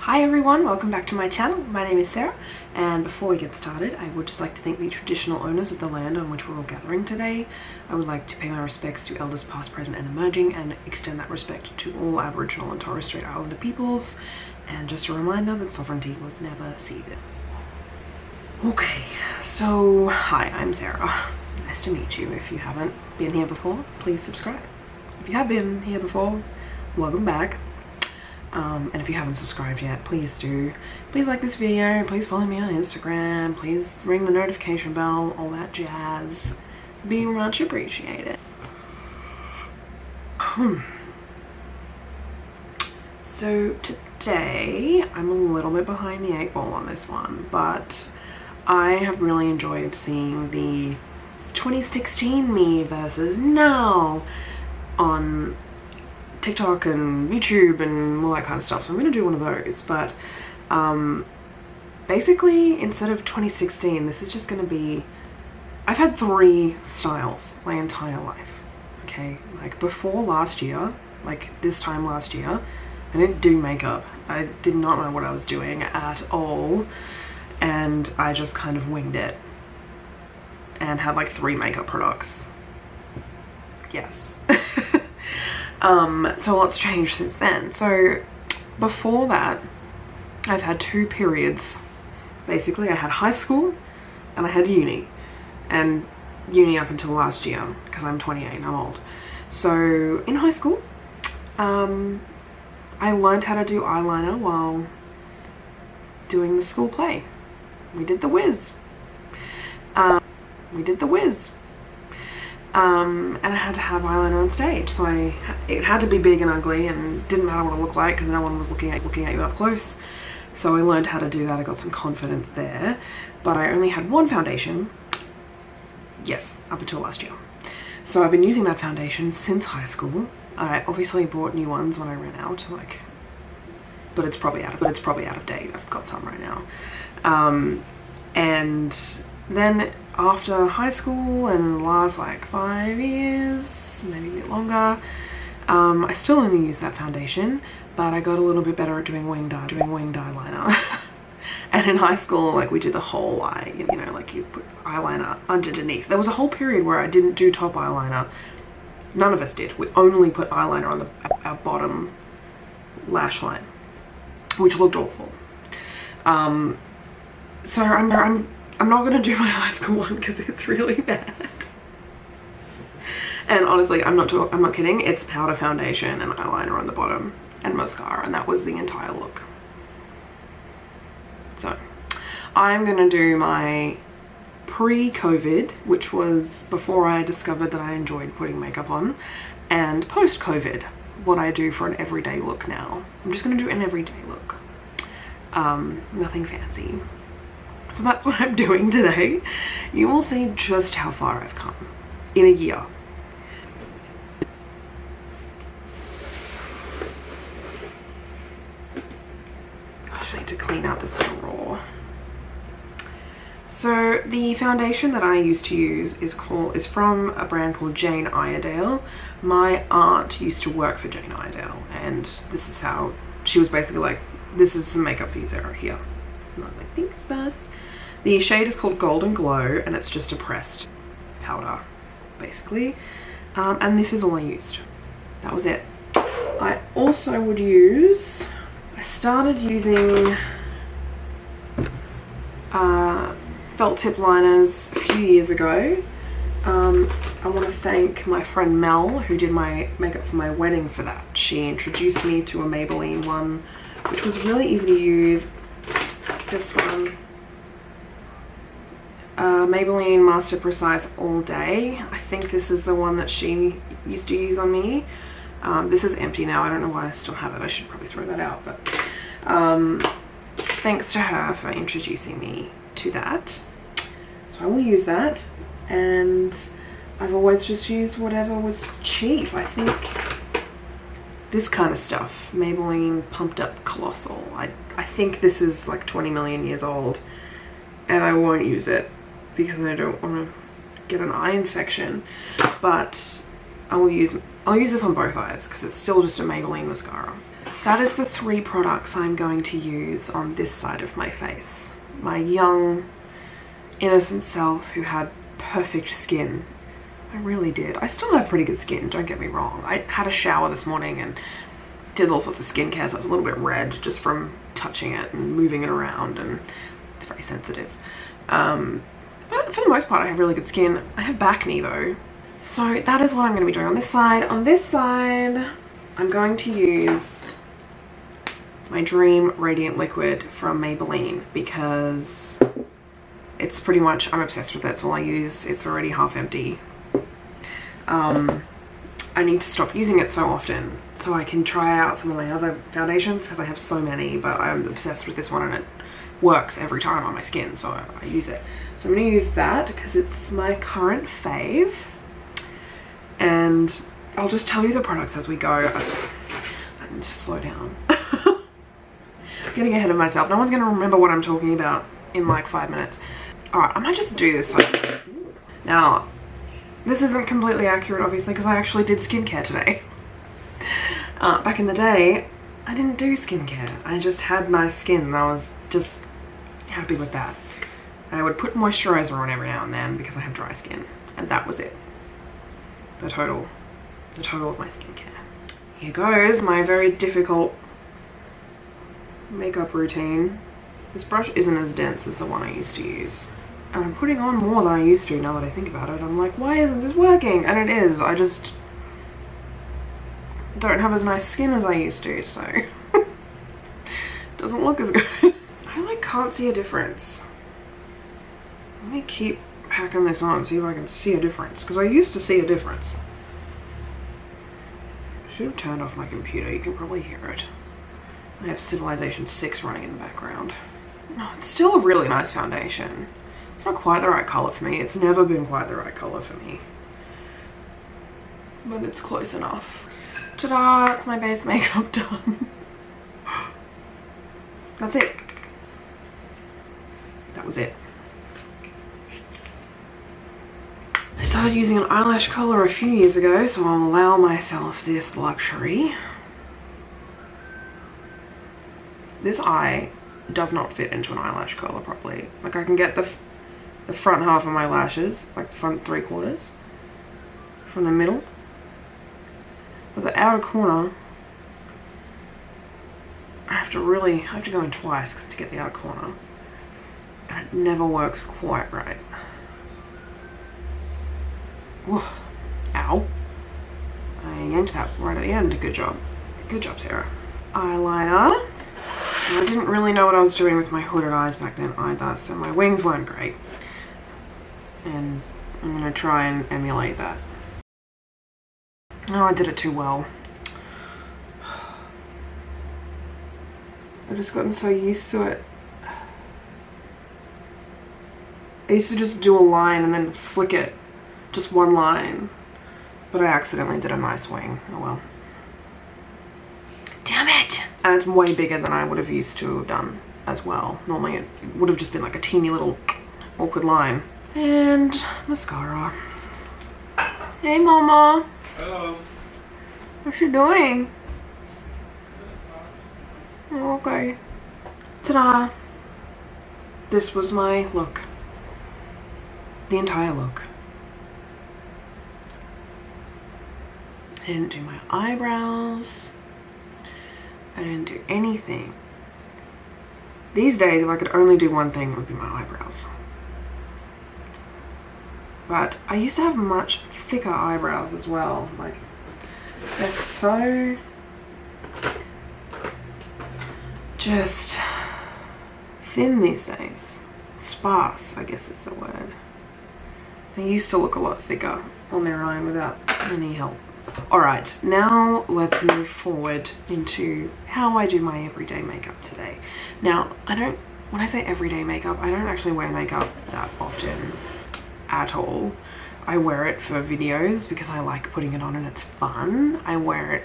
Hi everyone, welcome back to my channel. My name is Sarah, and before we get started, I would just like to thank the traditional owners of the land on which we're all gathering today. I would like to pay my respects to elders past, present and emerging, and extend that respect to all Aboriginal and Torres Strait Islander peoples, and just a reminder that sovereignty was never ceded. Okay, so hi, I'm Sarah. Nice to meet you. If you haven't been here before, please subscribe. If you have been here before, welcome back. And if you haven't subscribed yet, please do. Please like this video, please follow me on Instagram, please ring the notification bell, all that jazz. Be much appreciated. So today, I'm a little bit behind the 8 ball on this one, but I have really enjoyed seeing the 2016 me versus now on TikTok and YouTube and all that kind of stuff, so I'm gonna do one of those. But basically, instead of 2016, this is just gonna be, I've had 3 styles my entire life. Okay, like before last year, like this time last year, I didn't do makeup. I did not know what I was doing at all, and I just kind of winged it and had like 3 makeup products. Yes. So lots changed since then. So before that, I've had 2 periods. Basically, I had high school and I had uni. And uni up until last year, because I'm 28 and I'm old. So in high school, I learned how to do eyeliner while doing the school play. We did the whiz. And I had to have eyeliner on stage, so it had to be big and ugly and didn't matter what it looked like because no one was looking at you up close. So I learned how to do that. I got some confidence there, but I only had 1 foundation, yes, up until last year. So I've been using that foundation since high school. I obviously bought new ones when I ran out, but it's probably out of date. I've got some right now. And then after high school and the last like 5 years, maybe a bit longer, I still only use that foundation, but I got a little bit better at doing winged eyeliner. And in high school, like, we did the whole eye, you know, like you put eyeliner underneath. There was a whole period where I didn't do top eyeliner. None of us did. We only put eyeliner on our bottom lash line, which looked awful. So I'm not gonna do my high school one because it's really bad. And honestly, I'm not kidding. It's powder foundation and eyeliner on the bottom and mascara, and that was the entire look. So I'm gonna do my pre-COVID, which was before I discovered that I enjoyed putting makeup on, and post-COVID, what I do for an everyday look now. I'm just gonna do an everyday look. Nothing fancy. So that's what I'm doing today. You will see just how far I've come in a year. Gosh, I need to clean out this drawer. So the foundation that I used to use is from a brand called Jane Iredale. My aunt used to work for Jane Iredale, and this is how she was basically like, this is some makeup for you, Sarah, here. And I'm like, thanks, boss. The shade is called Golden Glow, and it's just a pressed powder, basically. And this is all I used. That was it. I also would use, I started using felt tip liners a few years ago. I want to thank my friend Mel, who did my makeup for my wedding, for that. She introduced me to a Maybelline one, which was really easy to use. This one. Maybelline Master Precise All Day. I think this is the one that she used to use on me. This is empty now. I don't know why I still have it. I should probably throw that out, but thanks to her for introducing me to that. So I will use that, and I've always just used whatever was cheap. I think this kind of stuff, Maybelline Pumped Up Colossal. I think this is like 20 million years old, and I won't use it because I don't want to get an eye infection, but I'll use this on both eyes because it's still just a Maybelline mascara. that is the 3 products I'm going to use on this side of my face. My young, innocent self who had perfect skin. I really did. I still have pretty good skin, don't get me wrong. I had a shower this morning and did all sorts of skincare, so it's a little bit red just from touching it and moving it around, and it's very sensitive. But for the most part, I have really good skin. I have acne though. So that is what I'm going to be doing on this side. On this side, I'm going to use my Dream Radiant Liquid from Maybelline because it's pretty much, I'm obsessed with it. It's all I use. It's already half empty. I need to stop using it so often so I can try out some of my other foundations because I have so many, but I'm obsessed with this one and it works every time on my skin, so I use it. So I'm going to use that because it's my current fave, and I'll just tell you the products as we go. I need to slow down. Getting ahead of myself. No one's going to remember what I'm talking about in like 5 minutes. Alright, I might just do this. Now, this isn't completely accurate obviously because I actually did skincare today. Back in the day, I didn't do skincare. I just had nice skin and I was just happy with that. I would put moisturizer on every now and then because I have dry skin, and that was it. The total of my skincare. Here goes my very difficult makeup routine. This brush isn't as dense as the one I used to use. And I'm putting on more than I used to now that I think about it. I'm like, why isn't this working? And it is. I just don't have as nice skin as I used to, so it doesn't look as good. I like can't see a difference. Let me keep packing this on, see if I can see a difference, because I used to see a difference. I should have turned off my computer, you can probably hear it. I have Civilization 6 running in the background. No, it's still a really nice foundation. It's not quite the right colour for me. It's never been quite the right colour for me. But it's close enough. Ta-da! It's my base makeup done. That's it. That was it. I started using an eyelash curler a few years ago, so I'll allow myself this luxury. This eye does not fit into an eyelash curler properly. Like, I can get the front half of my lashes, like the front 3/4 from the middle, but the outer corner I have to go in twice to get the outer corner, and it never works quite right. Whew. Ow. I yanked that right at the end. Good job. Good job, Sarah. Eyeliner. I didn't really know what I was doing with my hooded eyes back then either, so my wings weren't great. And I'm going to try and emulate that. Oh, I did it too well. I've just gotten so used to it. I used to just do a line and then flick it. Just one line. But I accidentally did a nice wing. Oh well. Damn it! And it's way bigger than I would have used to have done as well. Normally it would have just been like a teeny little awkward line. And mascara. Hey mama. Hello. What's she doing? Oh, okay. Ta-da! This was my look. The entire look. I didn't do my eyebrows. I didn't do anything. These days, if I could only do one thing, it would be my eyebrows. But I used to have much thicker eyebrows as well. Like, they're so just thin these days. Sparse, I guess is the word. They used to look a lot thicker on their own without any help. Alright, now let's move forward into how I do my everyday makeup today. Now, when I say everyday makeup, I don't actually wear makeup that often at all. I wear it for videos because I like putting it on and it's fun. I wear it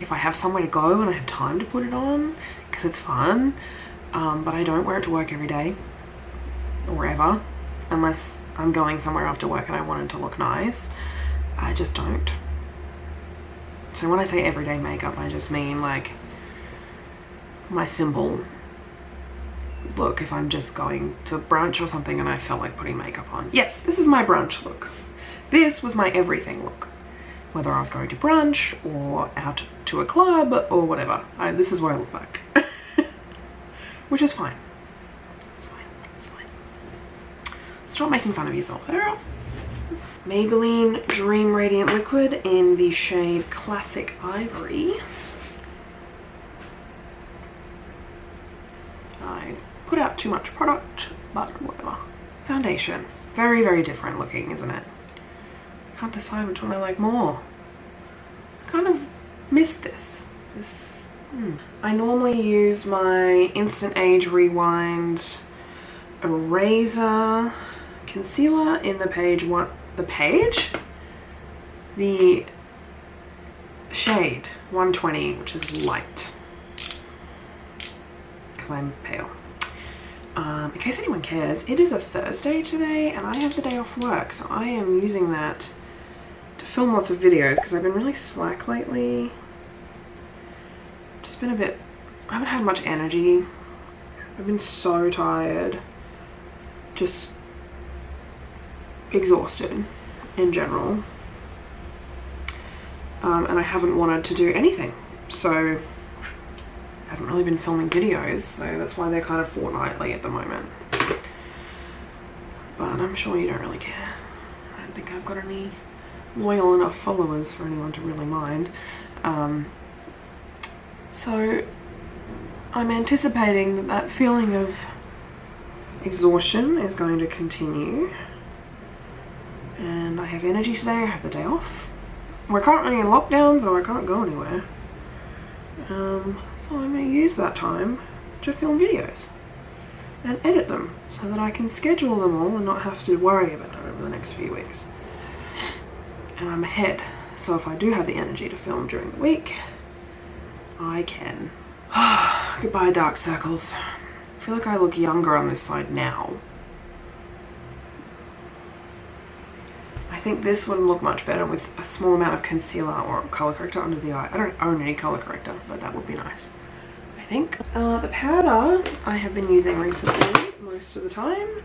if I have somewhere to go and I have time to put it on because it's fun. But I don't wear it to work every day or ever, unless I'm going somewhere after work and I want it to look nice. I just don't. So when I say everyday makeup, I just mean like my simple look if I'm just going to brunch or something and I felt like putting makeup on. Yes, this is my brunch look. This was my everything look. Whether I was going to brunch or out to a club or whatever. This is what I look like. Which is fine. It's fine. It's fine. Stop making fun of yourself, Sarah. Maybelline Dream Radiant Liquid in the shade Classic Ivory. I put out too much product, but whatever. Foundation. Very, very different looking, isn't it? Can't decide which one I like more. Kind of miss this. I normally use my Instant Age Rewind Eraser Concealer in the shade 120, which is light. Because I'm pale. In case anyone cares, it is a Thursday today and I have the day off work, so I am using that to film lots of videos because I've been really slack lately. Just been I haven't had much energy. I've been so tired. Just exhausted in general. And I haven't wanted to do anything. So I haven't really been filming videos, so that's why they're kind of fortnightly at the moment. But I'm sure you don't really care. I don't think I've got any loyal enough followers for anyone to really mind. So I'm anticipating that feeling of exhaustion is going to continue. And I have energy today, I have the day off. We're currently in lockdown, so I can't go anywhere. So I'm going to use that time to film videos and edit them so that I can schedule them all and not have to worry about it over the next few weeks. And I'm ahead, so if I do have the energy to film during the week, I can. Goodbye dark circles. I feel like I look younger on this side now. I think this would look much better with a small amount of concealer or color corrector under the eye. I don't own any color corrector, but that would be nice, I think. The powder I have been using recently, most of the time,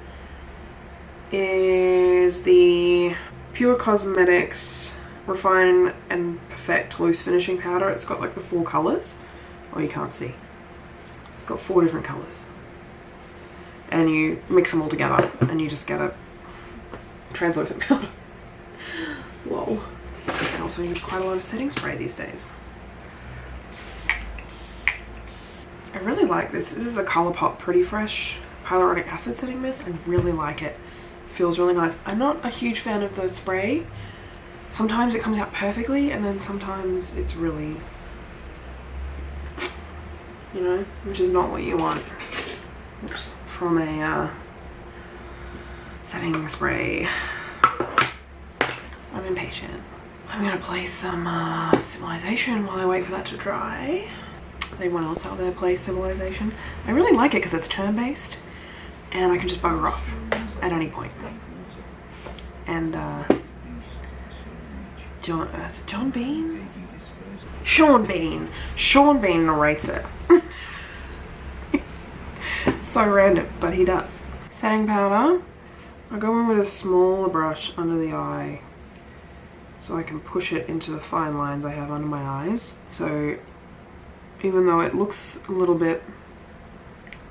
is the Pure Cosmetics Refine and Perfect Loose Finishing Powder. It's got like the 4 colors. Oh, you can't see. It's got 4 different colors. And you mix them all together and you just get a translucent powder. Lol. I also use quite a lot of setting spray these days. I really like this. This is a Colourpop Pretty Fresh Hyaluronic Acid Setting Mist. I really like it. It feels really nice. I'm not a huge fan of the spray. Sometimes it comes out perfectly and then sometimes it's really, you know, which is not what you want. Oops. From a setting spray. I'm impatient. I'm gonna play some Civilization while I wait for that to dry. Anyone else out there play Civilization? I really like it because it's turn-based and I can just bugger off at any point. And Sean Bean narrates it. It's so random, but he does. Setting powder. I go in with a smaller brush under the eye so I can push it into the fine lines I have under my eyes. So even though it looks a little bit,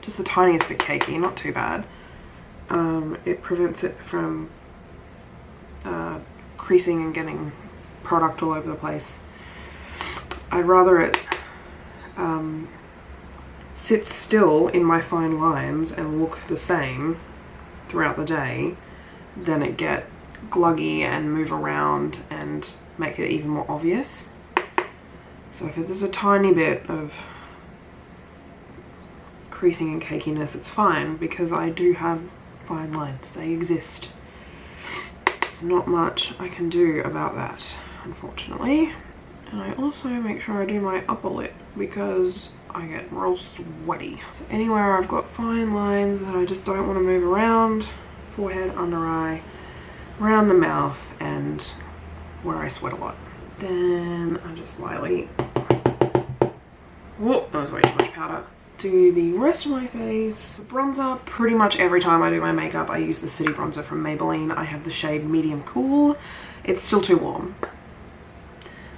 just the tiniest bit cakey, not too bad, it prevents it from creasing and getting product all over the place. I'd rather it sit still in my fine lines and look the same throughout the day than it get gluggy and move around and make it even more obvious. So if there's a tiny bit of creasing and cakiness, it's fine because I do have fine lines. They exist. There's not much I can do about that, unfortunately. And I also make sure I do my upper lip because I get real sweaty. So anywhere I've got fine lines that I just don't want to move around, forehead, under eye, around the mouth, and where I sweat a lot. Then I just lightly, whoa, that was way too much powder. do the rest of my face. Bronzer, pretty much every time I do my makeup I use the City Bronzer from Maybelline. I have the shade Medium Cool. It's still too warm.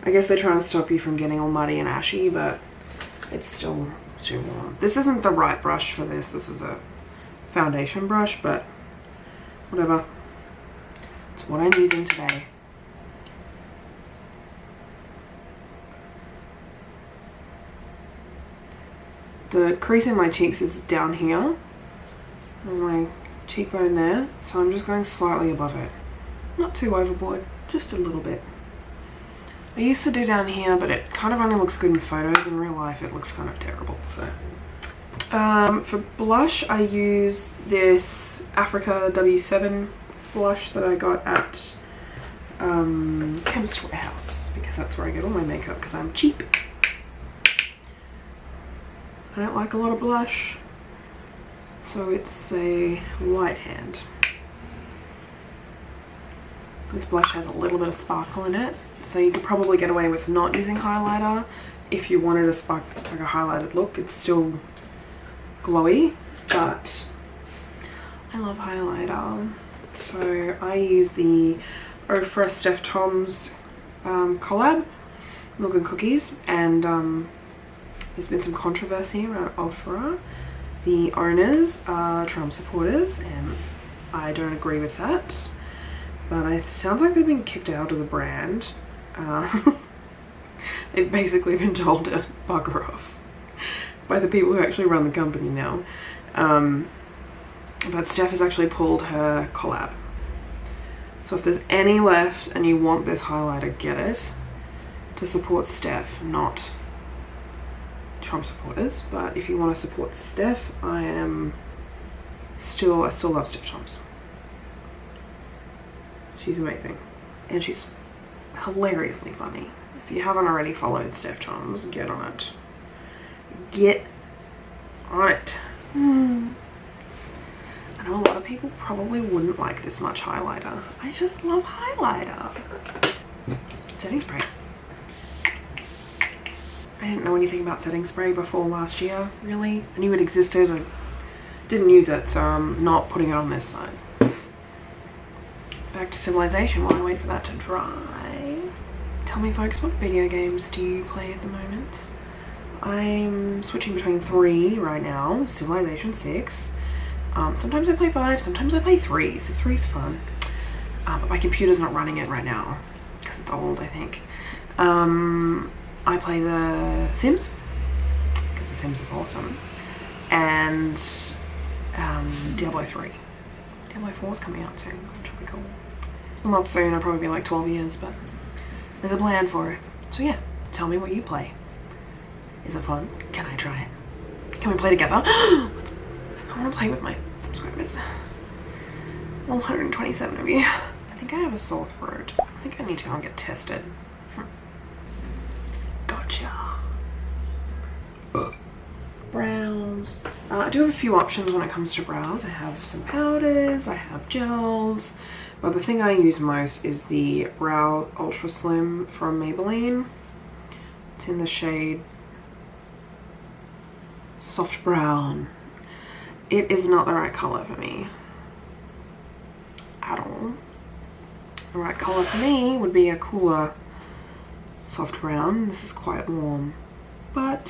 I guess they're trying to stop you from getting all muddy and ashy, but it's still too warm. This isn't the right brush for this. This is a foundation brush, but whatever. It's what I'm using today. The crease in my cheeks is down here. There's my cheekbone there. So I'm just going slightly above it. Not too overboard, just a little bit. I used to do down here, but it kind of only looks good in photos. In real life, it looks kind of terrible. So, for blush, I use this Africa W7 blush that I got at Chemist Warehouse, because that's where I get all my makeup, because I'm cheap. I don't like a lot of blush, so it's a light hand. This blush has a little bit of sparkle in it, so you could probably get away with not using highlighter if you wanted a like a highlighted look. It's still glowy, but I love highlighter. So I use the Ofra Steph Tom's collab, Milk and Cookies, and there's been some controversy around Ofra. The owners are Trump supporters, and I don't agree with that. But it sounds like they've been kicked out of the brand. They've basically been told to bugger off by the people who actually run the company now. But Steph has actually pulled her collab. So if there's any left and you want this highlighter, get it. To support Steph, not Trump supporters. But if you want to support Steph, I still love Steph Tom's. She's amazing, and she's hilariously funny. If you haven't already followed Steph Tom's, get on it. Get on it. I know a lot of people probably wouldn't like this much highlighter. I just love highlighter. Setting spray. I didn't know anything about setting spray before last year, really. I knew it existed. I didn't use it, so I'm not putting it on this side. Back to Civilization while I wait for that to dry. Tell me folks, what video games do you play at the moment? I'm switching between 3 right now. Civilization 6. Sometimes I play 5, sometimes I play 3, so 3's fun. But my computer's not running it right now, because it's old, I think. I play The Sims, because The Sims is awesome. And Diablo 3. Diablo 4 is coming out soon, which will be cool. Well, not soon, it'll probably be like 12 years, but there's a plan for it. So yeah, tell me what you play. Is it fun? Can I try it? Can we play together? I want to play with my subscribers. 127 of you. I think I have a sore throat. I think I need to go and get tested. Gotcha. Brows. I do have a few options when it comes to brows. I have some powders, I have gels, but the thing I use most is the Brow Ultra Slim from Maybelline. It's in the shade Soft Brown. It is not the right color for me at all. The right color for me would be a cooler soft brown. This is quite warm, but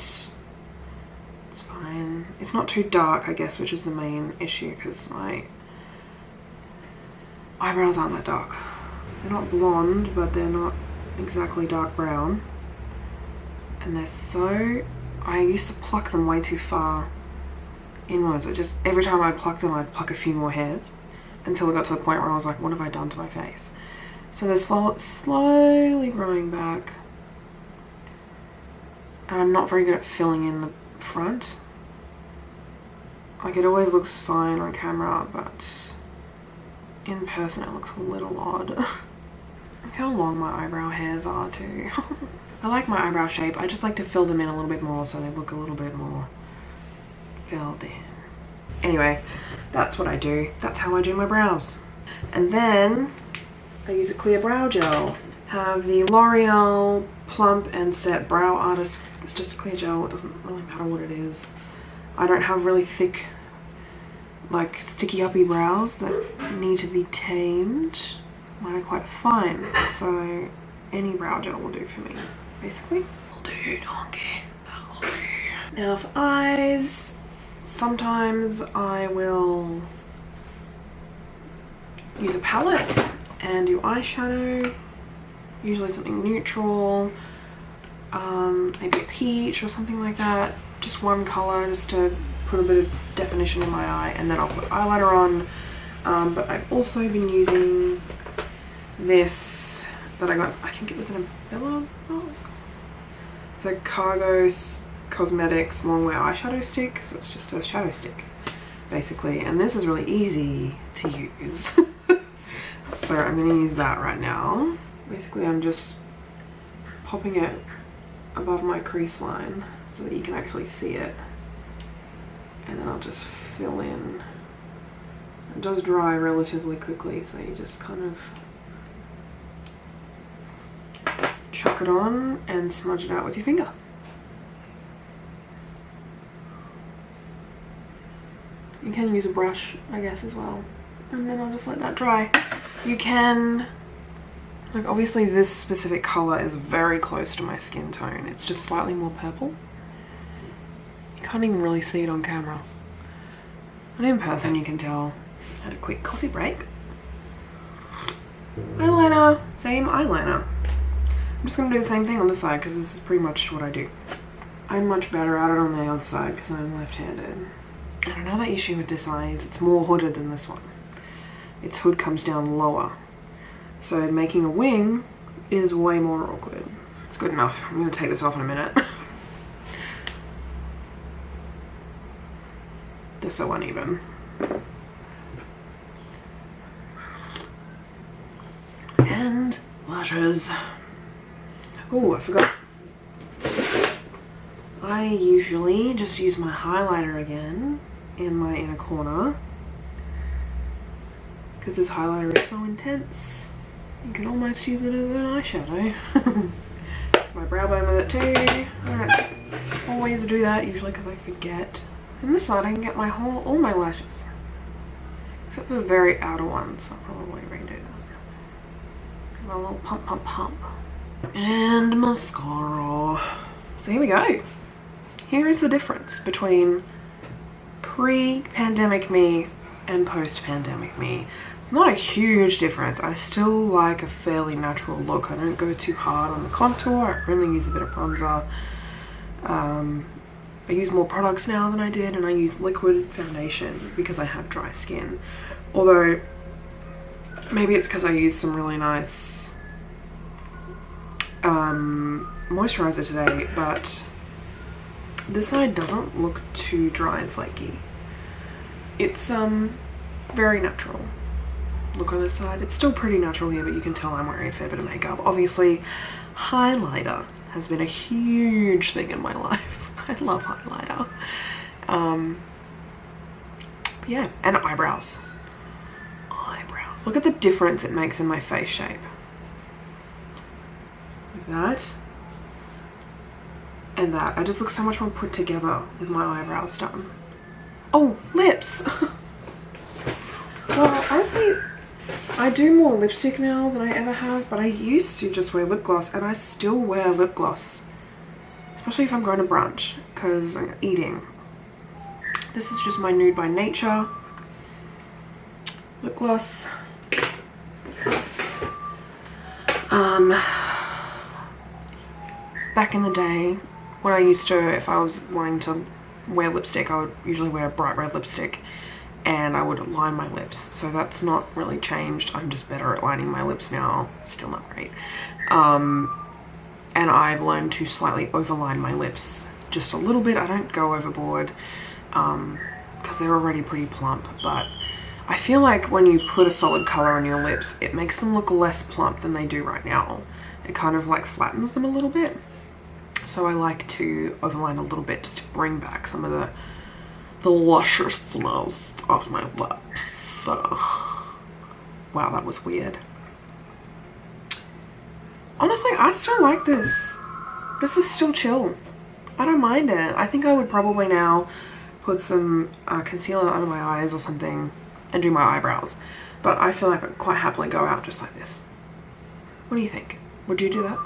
it's fine. It's not too dark, I guess, which is the main issue, because my eyebrows aren't that dark. They're not blonde, but they're not exactly dark brown. And they're so... I used to pluck them way too far inwards. It just, every time I plucked them, I'd pluck a few more hairs until it got to the point where I was like, what have I done to my face? So they're slowly growing back. And I'm not very good at filling in the front. Like, it always looks fine on camera, but in person it looks a little odd. Look how long my eyebrow hairs are too. I like my eyebrow shape. I just like to fill them in a little bit more so they look a little bit more filled in. Anyway, that's what I do. That's how I do my brows. And then I use a clear brow gel. Have the L'Oreal Plump and Set Brow Artist. It's just a clear gel. It doesn't really matter what it is. I don't have really thick, like sticky uppy brows that need to be tamed. Mine are quite fine, so any brow gel will do for me, basically. Will do, donkey. That'll do. Now for eyes, sometimes I will use a palette and do eyeshadow, usually something neutral, maybe a peach or something like that. Just one color just to put a bit of definition in my eye, and then I'll put eyeliner on. But I've also been using this that I got, I think it was in a Bella box. It's a Cargo Cosmetics Longwear eyeshadow stick, so it's just a shadow stick basically, and this is really easy to use. So I'm going to use that right now. Basically I'm just popping it above my crease line so that you can actually see it, and then I'll just fill in. It does dry relatively quickly, so you just kind of chuck it on and smudge it out with your finger. You can use a brush, I guess, as well. And then I'll just let that dry. You can, like, obviously this specific color is very close to my skin tone. It's just slightly more purple. You can't even really see it on camera. But in person you can tell. Had a quick coffee break. Eyeliner, same eyeliner. I'm just going to do the same thing on this side because this is pretty much what I do. I'm much better at it on the other side because I'm left-handed. And another issue with this eye is it's more hooded than this one. Its hood comes down lower. So making a wing is way more awkward. It's good enough. I'm going to take this off in a minute. They're so uneven. And lashes. Oh, I forgot. I usually just use my highlighter again in my inner corner because this highlighter is so intense. You can almost use it as an eyeshadow. My brow bone with it too. I don't always do that, usually because I forget. And this side I can get my all my lashes. Except for the very outer ones, I'll probably redo that. Give it a little pump, pump, pump. And mascara. So here we go. Here is the difference between pre-pandemic me and post-pandemic me. Not a huge difference. I still like a fairly natural look. I don't go too hard on the contour. I only use a bit of bronzer. I use more products now than I did, and I use liquid foundation because I have dry skin. Although maybe it's because I use some really nice moisturizer today, but this side doesn't look too dry and flaky. It's very natural look on this side. It's still pretty natural here, but you can tell I'm wearing a fair bit of makeup. Obviously highlighter has been a huge thing in my life. I love highlighter. Yeah, and eyebrows. Look at the difference it makes in my face shape. Like that and that. I just look so much more put together with my eyebrows done. Oh, lips. Well, honestly, I do more lipstick now than I ever have, but I used to just wear lip gloss, and I still wear lip gloss, especially if I'm going to brunch because I'm eating. This is just my Nude by Nature lip gloss. Back in the day, when I used to, if I was wanting to wear lipstick, I would usually wear a bright red lipstick and I would line my lips. So that's not really changed. I'm just better at lining my lips now. Still not great. And I've learned to slightly overline my lips just a little bit. I don't go overboard because they're already pretty plump, but I feel like when you put a solid color on your lips, it makes them look less plump than they do right now. It kind of like flattens them a little bit. So I like to overline a little bit just to bring back some of the lusciousness of my lips. So, wow, that was weird. Honestly, I still like this. This is still chill. I don't mind it. I think I would probably now put some concealer under my eyes or something and do my eyebrows. But I feel like I'd quite happily go out just like this. What do you think? Would you do that?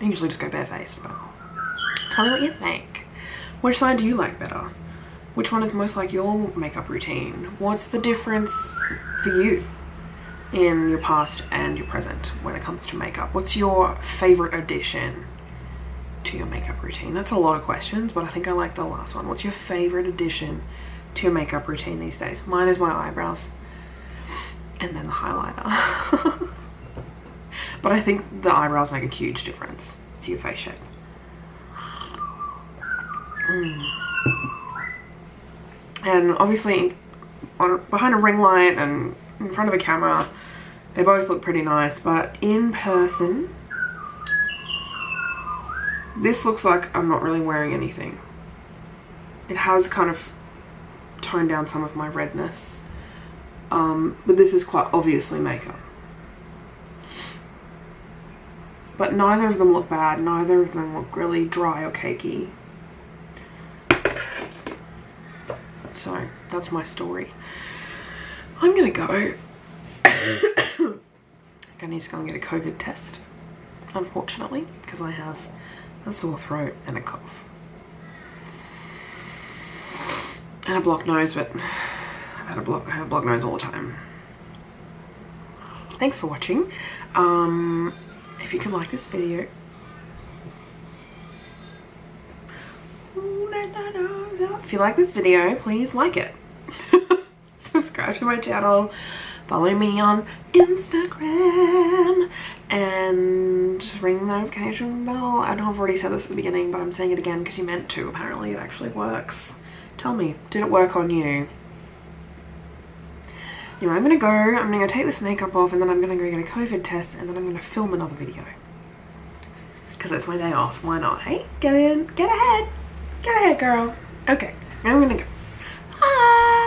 I usually just go barefaced, but tell me what you think. Which side do you like better? Which one is most like your makeup routine? What's the difference for you in your past and your present when it comes to makeup? What's your favorite addition to your makeup routine? That's a lot of questions, but I think I like the last one. What's your favorite addition to your makeup routine these days? Mine is my eyebrows and then the highlighter. But I think the eyebrows make a huge difference to your face shape. And obviously behind a ring light and in front of a camera, they both look pretty nice, but in person, this looks like I'm not really wearing anything. It has kind of toned down some of my redness, but this is quite obviously makeup. But neither of them look bad, neither of them look really dry or cakey. So that's my story. I'm gonna go. I need to go and get a COVID test, unfortunately, because I have a sore throat and a cough. And a blocked nose, but I have a blocked nose all the time. Thanks for watching. If you can like this video, if you like this video, please like it. Subscribe to my channel, follow me on Instagram, and ring the notification bell. I know I've already said this at the beginning, but I'm saying it again because you meant to. Apparently it actually works. Tell me, did it work on you? Anyway, I'm gonna go take this makeup off, and then I'm gonna go get a COVID test, and then I'm gonna film another video. Because it's my day off, why not? Hey, get ahead, girl. Okay, I'm gonna go. Bye.